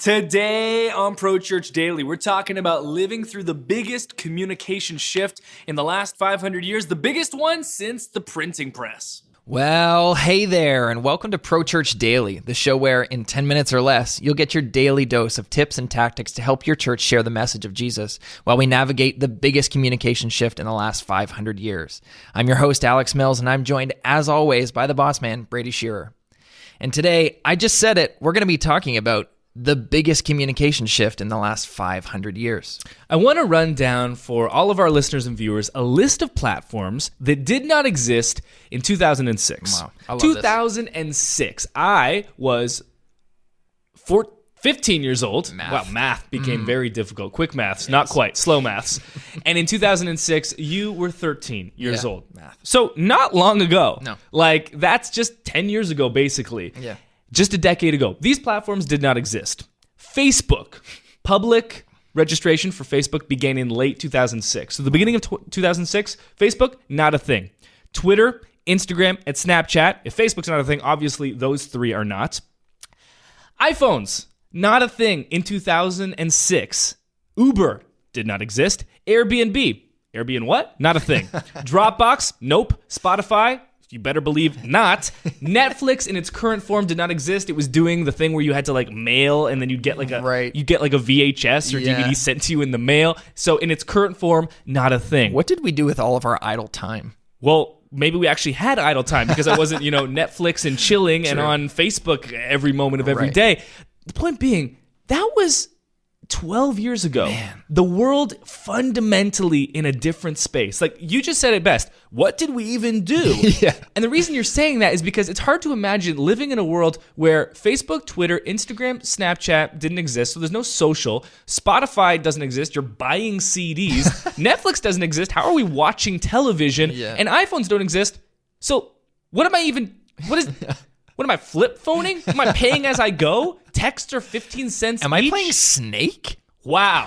Today on Pro Church Daily, we're talking about living through the biggest communication shift in the last 500 years, the biggest one since the printing press. Well, hey there, and welcome to Pro Church Daily, the show where in 10 minutes or less, you'll get your daily dose of tips and tactics to help your church share the message of Jesus while we navigate the biggest communication shift in the last 500 years. I'm your host, Alex Mills, and I'm joined, as always, by the boss man, Brady Shearer. And today, I just said it, we're going to be talking about the biggest communication shift in the last 500 years. I want to run down for all of our listeners and viewers a list of platforms that did not exist in 2006. Wow, I love 2006. I was 15 years old. Math. Wow, math became very difficult. Quick maths, not quite. Slow maths. And in 2006, you were 13 years old. Math. So not long ago. No. Like, that's just 10 years ago, basically. Yeah. Just a decade ago. These platforms did not exist. Facebook. Public registration for Facebook began in late 2006. So the beginning of 2006, Facebook, not a thing. Twitter, Instagram, and Snapchat. If Facebook's not a thing, obviously those three are not. iPhones, not a thing in 2006. Uber did not exist. Airbnb. Airbnb what? Not a thing. Dropbox, nope. Spotify, you better believe not. Netflix in its current form did not exist. It was doing the thing where you had to like mail and then you'd get like a VHS or DVD sent to you in the mail. So in its current form, not a thing. What did we do with all of our idle time? Well, maybe we actually had idle time because I wasn't, Netflix and chilling and on Facebook every moment of every day. The point being, that was 12 years ago. Man. The world fundamentally in a different space. Like, you just said it best. What did we even do? Yeah. And the reason you're saying that is because it's hard to imagine living in a world where Facebook, Twitter, Instagram, Snapchat didn't exist, so there's no social. Spotify doesn't exist. You're buying CDs. Netflix doesn't exist. How are we watching television? Yeah. And iPhones don't exist. So what am I flip phoning? Am I paying as I go? Texts are 15 cents Am each? I playing Snake? Wow.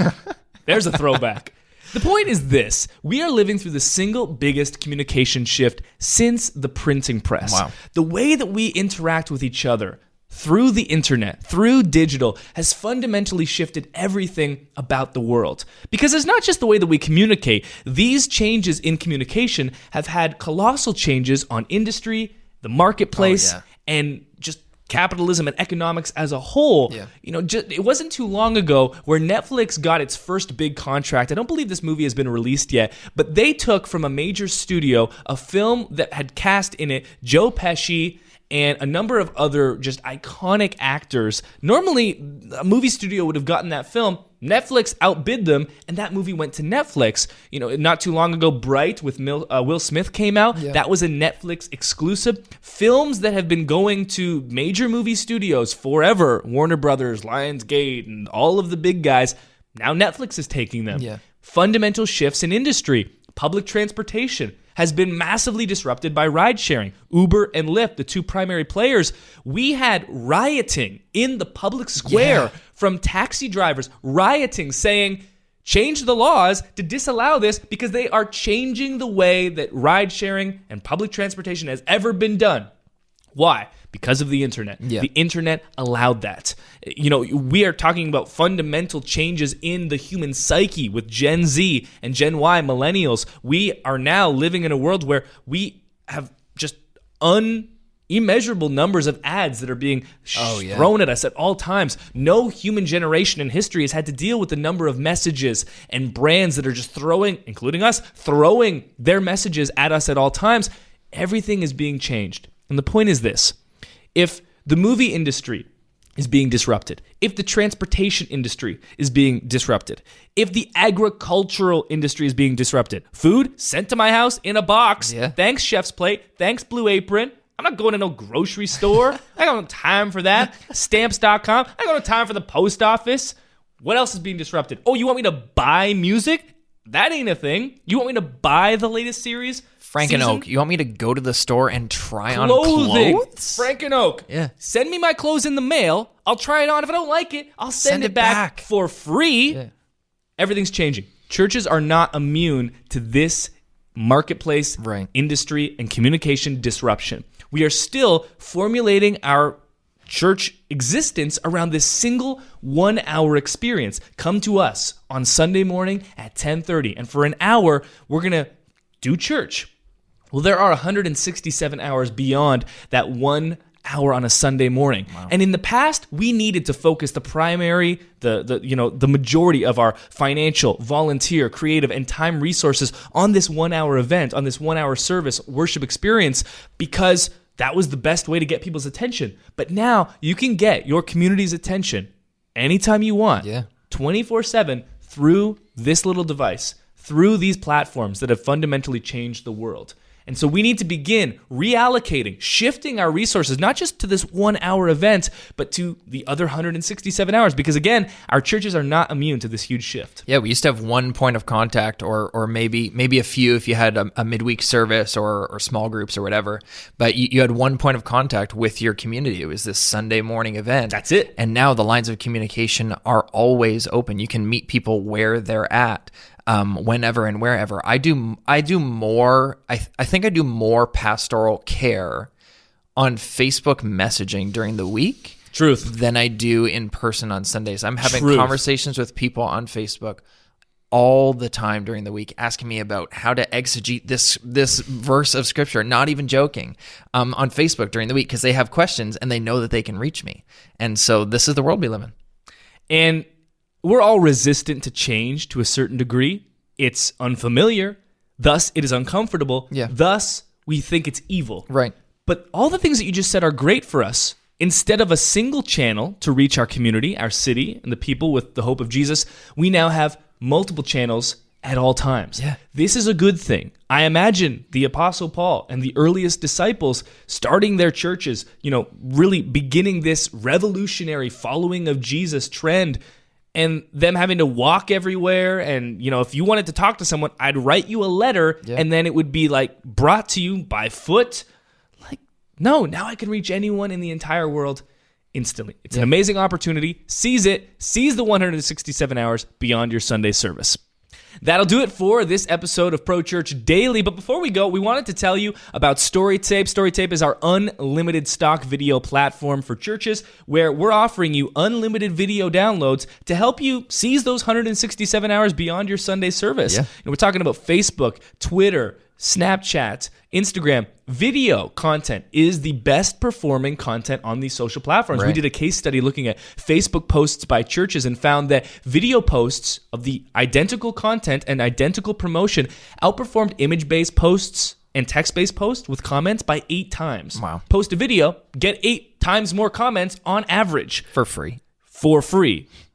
There's a throwback. The point is this. We are living through the single biggest communication shift since the printing press. Wow. The way that we interact with each other through the internet, through digital, has fundamentally shifted everything about the world. Because it's not just the way that we communicate. These changes in communication have had colossal changes on industry, the marketplace, and just capitalism and economics as a whole. Yeah. It wasn't too long ago where Netflix got its first big contract. I don't believe this movie has been released yet, but they took from a major studio a film that had cast in it Joe Pesci and a number of other just iconic actors. Normally, a movie studio would have gotten that film. Netflix outbid them, and that movie went to Netflix. Not too long ago, Bright with Will Smith came out. Yeah. That was a Netflix exclusive. Films that have been going to major movie studios forever, Warner Brothers, Lionsgate, and all of the big guys, now Netflix is taking them. Yeah. Fundamental shifts in industry. Public transportation has been massively disrupted by ride sharing. Uber and Lyft, the two primary players. We had rioting in the public square from taxi drivers rioting, saying, change the laws to disallow this because they are changing the way that ride sharing and public transportation has ever been done. Why? Because of the internet. Yeah. The internet allowed that. We are talking about fundamental changes in the human psyche with Gen Z and Gen Y, millennials. We are now living in a world where we have just immeasurable numbers of ads that are being thrown at us at all times. No human generation in history has had to deal with the number of messages and brands that are just including us, throwing their messages at us at all times. Everything is being changed. And the point is this. If the movie industry is being disrupted, if the transportation industry is being disrupted, if the agricultural industry is being disrupted, food sent to my house in a box, thanks Chef's Plate, thanks Blue Apron, I'm not going to no grocery store, I got no time for that, Stamps.com, I got no time for the post office. What else is being disrupted? Oh, you want me to buy music? That ain't a thing. You want me to buy the latest series? Frank and season? Oak, you want me to go to the store and try on Clothing. clothes? Frank and Oak. Yeah. Send me my clothes in the mail. I'll try it on. If I don't like it, I'll send it back for free. Yeah. Everything's changing. Churches are not immune to this marketplace, Right. industry, and communication disruption. We are still formulating our church existence around this single 1 hour experience. Come to us on Sunday morning at 10:30, and for an hour, we're going to do church. Well, there are 167 hours beyond that 1 hour on a Sunday morning. Wow. And in the past, we needed to focus the majority of our financial, volunteer, creative, and time resources on this 1 hour event, on this 1 hour service, worship experience, because that was the best way to get people's attention. But now you can get your community's attention anytime you want, 24/7 through this little device, through these platforms that have fundamentally changed the world. And so we need to begin reallocating, shifting our resources, not just to this 1 hour event, but to the other 167 hours. Because again, our churches are not immune to this huge shift. Yeah, we used to have one point of contact or maybe a few if you had a midweek service or small groups or whatever. But you had one point of contact with your community. It was this Sunday morning event. That's it. And now the lines of communication are always open. You can meet people where they're at. Whenever and wherever. I think I do more pastoral care on Facebook messaging during the week than I do in person on Sundays. I'm having conversations with people on Facebook all the time during the week, asking me about how to exegete this verse of scripture, not even joking, on Facebook during the week, because they have questions and they know that they can reach me. And so this is the world we live in. And we're all resistant to change to a certain degree. It's unfamiliar, thus it is uncomfortable, thus we think it's evil. Right. But all the things that you just said are great for us. Instead of a single channel to reach our community, our city, and the people with the hope of Jesus, we now have multiple channels at all times. Yeah. This is a good thing. I imagine the Apostle Paul and the earliest disciples starting their churches, really beginning this revolutionary following of Jesus trend, and them having to walk everywhere. And, if you wanted to talk to someone, I'd write you a letter, and then it would be brought to you by foot. No, now I can reach anyone in the entire world instantly. It's an amazing opportunity. Seize it. Seize the 167 hours beyond your Sunday service. That'll do it for this episode of Pro Church Daily. But before we go, we wanted to tell you about StoryTape. StoryTape is our unlimited stock video platform for churches where we're offering you unlimited video downloads to help you seize those 167 hours beyond your Sunday service. And we're talking about Facebook, Twitter, Snapchat, Instagram. Video content is the best performing content on these social platforms. Right. We did a case study looking at Facebook posts by churches and found that video posts of the identical content and identical promotion outperformed image-based posts and text-based posts with comments by 8 times. Wow. Post a video, get 8 times more comments on average. For free.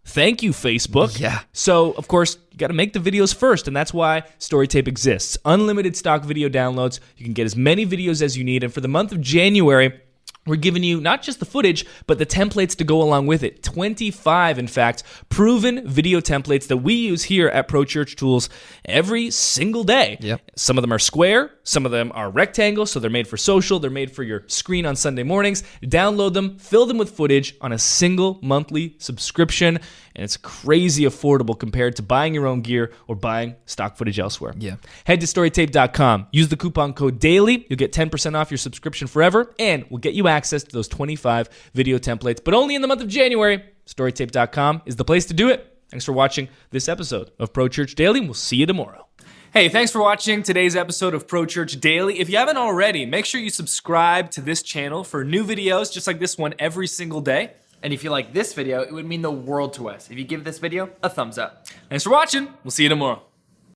Thank you, Facebook. Yeah. So, of course, you got to make the videos first, and that's why StoryTape exists. Unlimited stock video downloads. You can get as many videos as you need, and for the month of January, we're giving you not just the footage, but the templates to go along with it. 25, in fact, proven video templates that we use here at Pro Church Tools every single day. Yep. Some of them are square, some of them are rectangle, so they're made for social, they're made for your screen on Sunday mornings. Download them, fill them with footage on a single monthly subscription, and it's crazy affordable compared to buying your own gear or buying stock footage elsewhere. Yeah. Head to StoryTape.com. Use the coupon code DAILY. You'll get 10% off your subscription forever, and we'll get you access to those 25 video templates, but only in the month of January. StoryTape.com is the place to do it. Thanks for watching this episode of Pro Church Daily, and we'll see you tomorrow. Hey, thanks for watching today's episode of Pro Church Daily. If you haven't already, make sure you subscribe to this channel for new videos just like this one every single day. And if you like this video, it would mean the world to us if you give this video a thumbs up. Thanks for watching. We'll see you tomorrow.